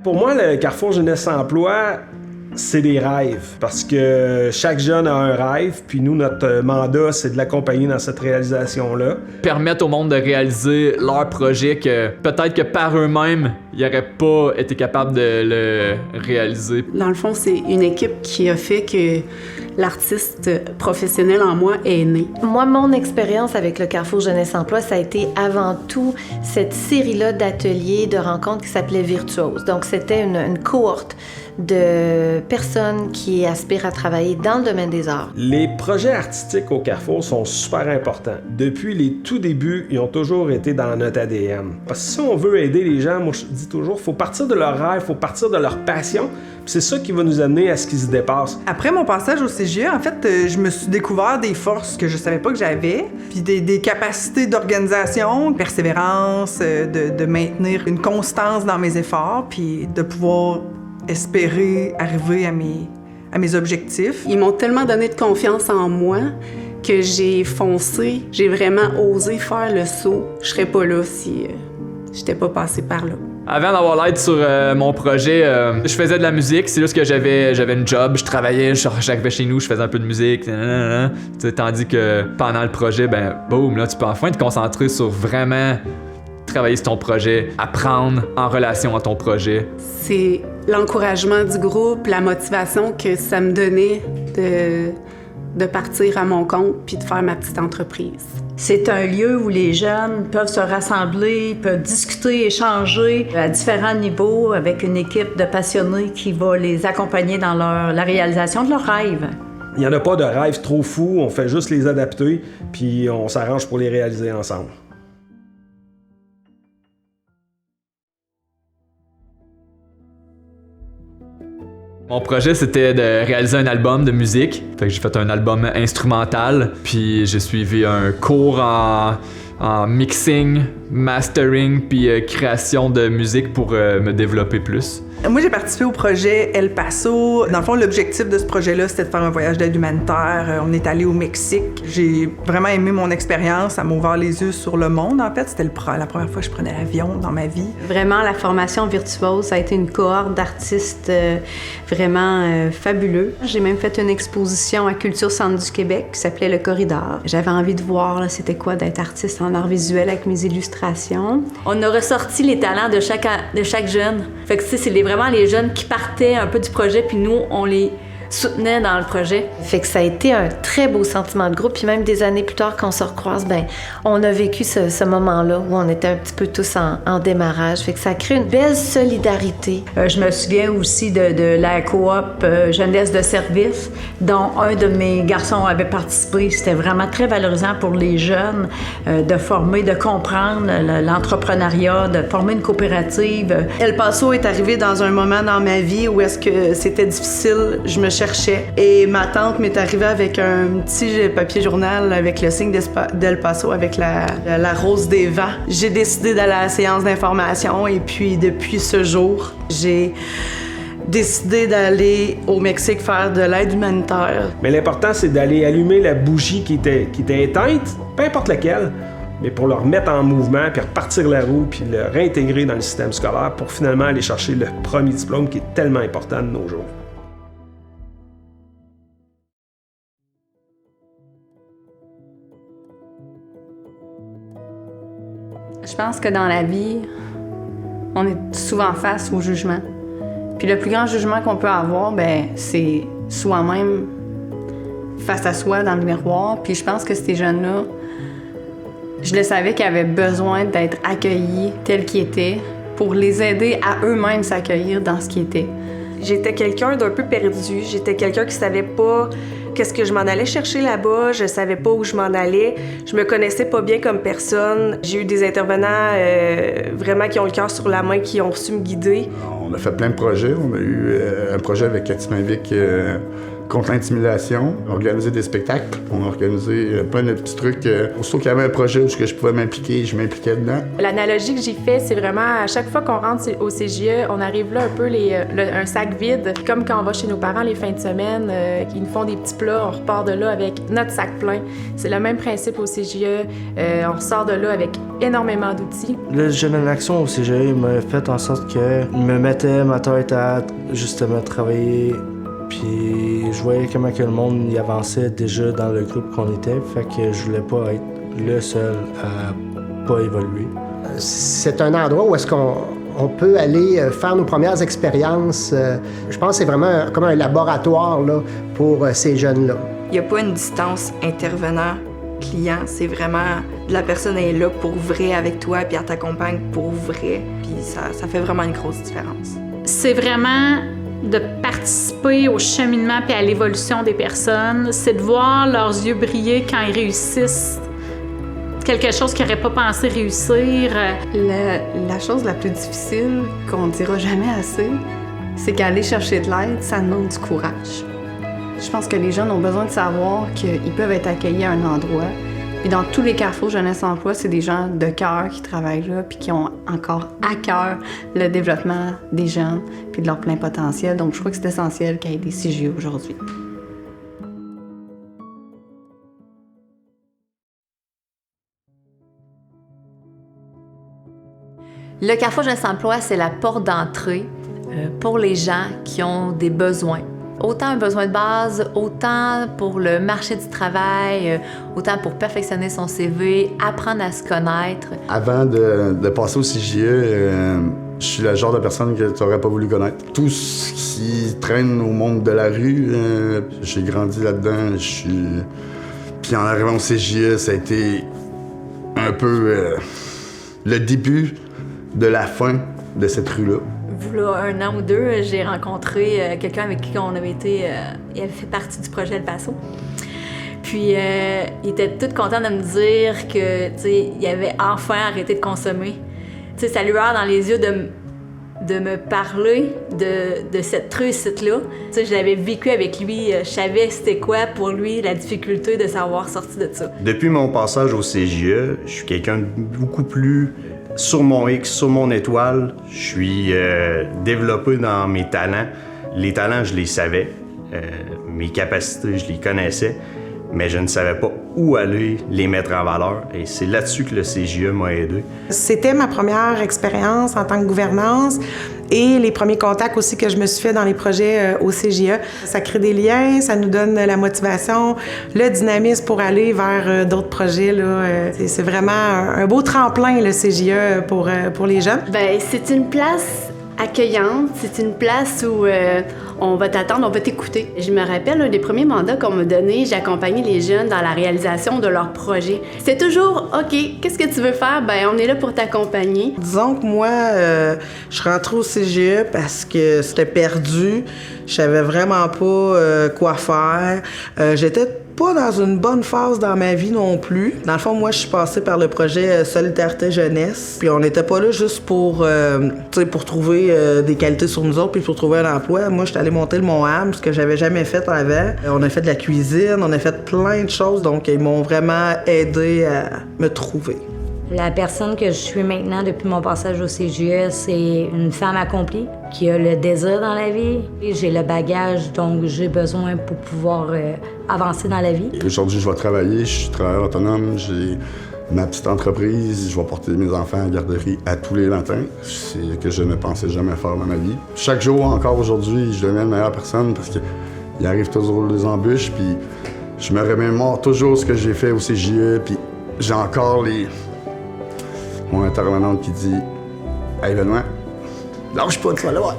Pour moi, le Carrefour Jeunesse Emploi, c'est des rêves, parce que chaque jeune a un rêve, puis nous, notre mandat, c'est de l'accompagner dans cette réalisation-là. Permettre au monde de réaliser leur projet que peut-être que par eux-mêmes, ils n'auraient pas été capables de le réaliser. Dans le fond, c'est une équipe qui a fait que l'artiste professionnel en moi est né. Moi, mon expérience avec le Carrefour Jeunesse Emploi, ça a été avant tout cette série-là d'ateliers, de rencontres qui s'appelait Virtuose. Donc, c'était une cohorte de personnes qui aspirent à travailler dans le domaine des arts. Les projets artistiques au Carrefour sont super importants. Depuis les tout débuts, ils ont toujours été dans notre ADN. Parce que si on veut aider les gens, moi je dis toujours, il faut partir de leur rêve, il faut partir de leur passion. Puis c'est ça qui va nous amener à ce qu'ils se dépassent. Après mon passage au CGE, en fait, je me suis découvert des forces que je savais pas que j'avais, puis des capacités d'organisation, de persévérance, de maintenir une constance dans mes efforts, puis de pouvoir espérer arriver à mes objectifs. Ils m'ont tellement donné de confiance en moi que j'ai foncé, j'ai vraiment osé faire le saut. Je serais pas là si j'étais pas passée par là. Avant d'avoir l'aide sur mon projet, je faisais de la musique. C'est juste que j'avais une job, je travaillais, j'arrivais chez nous, je faisais un peu de musique. Tandis que pendant le projet, ben boum, là, tu peux enfin te concentrer sur vraiment travailler sur ton projet, apprendre en relation à ton projet. C'est l'encouragement du groupe, la motivation que ça me donnait de partir à mon compte puis de faire ma petite entreprise. C'est un lieu où les jeunes peuvent se rassembler, peuvent discuter, échanger à différents niveaux avec une équipe de passionnés qui va les accompagner dans la réalisation de leurs rêves. Il n'y en a pas de rêves trop fous, on fait juste les adapter, puis on s'arrange pour les réaliser ensemble. Mon projet, c'était de réaliser un album de musique. Fait que j'ai fait un album instrumental, puis j'ai suivi un cours en mixing, mastering, puis création de musique pour me développer plus. Moi, j'ai participé au projet El Paso. Dans le fond, l'objectif de ce projet-là, c'était de faire un voyage d'aide humanitaire. On est allé au Mexique. J'ai vraiment aimé mon expérience. Ça m'a ouvert les yeux sur le monde, en fait. C'était la première fois que je prenais l'avion dans ma vie. Vraiment, la formation Virtuose, ça a été une cohorte d'artistes vraiment fabuleux. J'ai même fait une exposition à Culture Centre du Québec qui s'appelait Le Corridor. J'avais envie de voir là, c'était quoi d'être artiste en art visuel avec mes illustrations. On a ressorti les talents de chaque jeune. Fait que c'est vraiment les jeunes qui partaient un peu du projet, puis nous, on les soutenait dans le projet. Fait que ça a été un très beau sentiment de groupe. Puis même des années plus tard, quand on se recroise, ben on a vécu ce moment-là où on était un petit peu tous en démarrage. Fait que ça crée une belle solidarité. Je me souviens aussi de la coop jeunesse de service dont un de mes garçons avait participé. C'était vraiment très valorisant pour les jeunes de former, de comprendre l'entrepreneuriat, de former une coopérative. El Paso est arrivé dans un moment dans ma vie où est-ce que c'était difficile. Je me cherchais. Et ma tante m'est arrivée avec un petit papier journal avec le signe d'El Paso avec la rose des vents. J'ai décidé d'aller à la séance d'information et puis depuis ce jour, j'ai décidé d'aller au Mexique faire de l'aide humanitaire. Mais l'important, c'est d'aller allumer la bougie qui était éteinte, peu importe laquelle, mais pour le remettre en mouvement, puis repartir la roue, puis le réintégrer dans le système scolaire pour finalement aller chercher le premier diplôme qui est tellement important de nos jours. Je pense que dans la vie, on est souvent face au jugement. Puis le plus grand jugement qu'on peut avoir, ben, c'est soi-même face à soi dans le miroir. Puis je pense que ces jeunes-là, je le savais qu'ils avaient besoin d'être accueillis tels qu'ils étaient pour les aider à eux-mêmes s'accueillir dans ce qu'ils étaient. J'étais quelqu'un d'un peu perdu. J'étais quelqu'un qui savait pas qu'est-ce que je m'en allais chercher là-bas. Je savais pas où je m'en allais. Je me connaissais pas bien comme personne. J'ai eu des intervenants vraiment qui ont le cœur sur la main, qui ont su me guider. On a fait plein de projets. On a eu un projet avec Katy Mavic contre l'intimidation, organiser des spectacles. On a organisé plein de petits trucs. Aussitôt qu'il y avait un projet où je pouvais m'impliquer, je m'impliquais dedans. L'analogie que j'ai fait, c'est vraiment à chaque fois qu'on rentre au CJE, on arrive là un peu un sac vide. Comme quand on va chez nos parents les fins de semaine, qui nous font des petits plats, on repart de là avec notre sac plein. C'est le même principe au CJE. On ressort de là avec énormément d'outils. Le Jeune en Action au CJE m'a fait en sorte que je me mettais ma tête à justement travailler. Puis je voyais comment que le monde y avançait déjà dans le groupe qu'on était. Fait que je voulais pas être le seul à pas évoluer. C'est un endroit où est-ce qu'on peut aller faire nos premières expériences. Je pense que c'est vraiment comme un laboratoire là, pour ces jeunes-là. Il n'y a pas une distance intervenant-client. C'est vraiment la personne est là pour vrai avec toi, puis elle t'accompagne pour vrai. Puis ça fait vraiment une grosse différence. C'est vraiment de participer au cheminement puis à l'évolution des personnes. C'est de voir leurs yeux briller quand ils réussissent quelque chose qu'ils n'auraient pas pensé réussir. La chose la plus difficile qu'on dira jamais assez, c'est qu'aller chercher de l'aide, ça demande du courage. Je pense que les jeunes ont besoin de savoir qu'ils peuvent être accueillis à un endroit. Puis dans tous les carrefours Jeunesse Emploi, c'est des gens de cœur qui travaillent là puis qui ont encore à cœur le développement des jeunes puis de leur plein potentiel. Donc je crois que c'est essentiel qu'il y ait des CJE aujourd'hui. Le Carrefour Jeunesse Emploi, c'est la porte d'entrée pour les gens qui ont des besoins. Autant un besoin de base, autant pour le marché du travail, autant pour perfectionner son CV, apprendre à se connaître. Avant de passer au CJE, je suis le genre de personne que tu n'aurais pas voulu connaître. Tout ce qui traîne au monde de la rue, j'ai grandi là-dedans. Puis en arrivant au CJE, ça a été un peu le début de la fin de cette rue-là. Là, 1 an ou 2, j'ai rencontré quelqu'un avec qui on avait été... il avait fait partie du projet El Paso. Puis il était tout content de me dire que, tu sais, il avait enfin arrêté de consommer. Tu sais, sa lueur dans les yeux de me parler de cette réussite-là. Tu sais, je l'avais vécu avec lui. Je savais c'était quoi pour lui la difficulté de savoir sortir de ça. Depuis mon passage au CJE, je suis quelqu'un de beaucoup plus... sur mon X, sur mon étoile, je suis développé dans mes talents. Les talents, je les savais. Mes capacités, je les connaissais. Mais je ne savais pas où aller les mettre en valeur. Et c'est là-dessus que le CJE m'a aidé. C'était ma première expérience en tant que gouvernance et les premiers contacts aussi que je me suis fait dans les projets au CJE. Ça crée des liens, ça nous donne la motivation, le dynamisme pour aller vers d'autres projets. Là. C'est vraiment un beau tremplin, le CJE, pour les jeunes. Bien, c'est une place accueillante, c'est une place où on va t'attendre, on va t'écouter. Je me rappelle, un des premiers mandats qu'on m'a donné, j'ai accompagné les jeunes dans la réalisation de leurs projets. C'était toujours, OK, qu'est-ce que tu veux faire? Ben, on est là pour t'accompagner. Disons que moi, je suis rentrée au CGE parce que c'était perdu. Je savais vraiment pas quoi faire. J'étais pas dans une bonne phase dans ma vie non plus. Dans le fond, moi, je suis passée par le projet Solidarité Jeunesse. Puis on n'était pas là juste pour trouver des qualités sur nous autres puis pour trouver un emploi. Moi, j'étais allée monter le Mont-Ham, ce que j'avais jamais fait avant. On a fait de la cuisine, on a fait plein de choses. Donc, ils m'ont vraiment aidé à me trouver. La personne que je suis maintenant depuis mon passage au CJE, c'est une femme accomplie qui a le désir dans la vie. J'ai le bagage dont j'ai besoin pour pouvoir avancer dans la vie. Aujourd'hui, je vais travailler, je suis travailleur autonome, j'ai ma petite entreprise, je vais porter mes enfants à la garderie à tous les matins. C'est ce que je ne pensais jamais faire dans ma vie. Chaque jour, encore aujourd'hui, je deviens une meilleure personne parce qu'il arrive toujours des embûches, puis je me remémore toujours ce que j'ai fait au CJE, puis j'ai encore mon intervenante qui dit « Hey Benoît, lâche pas, tu vas le voir. »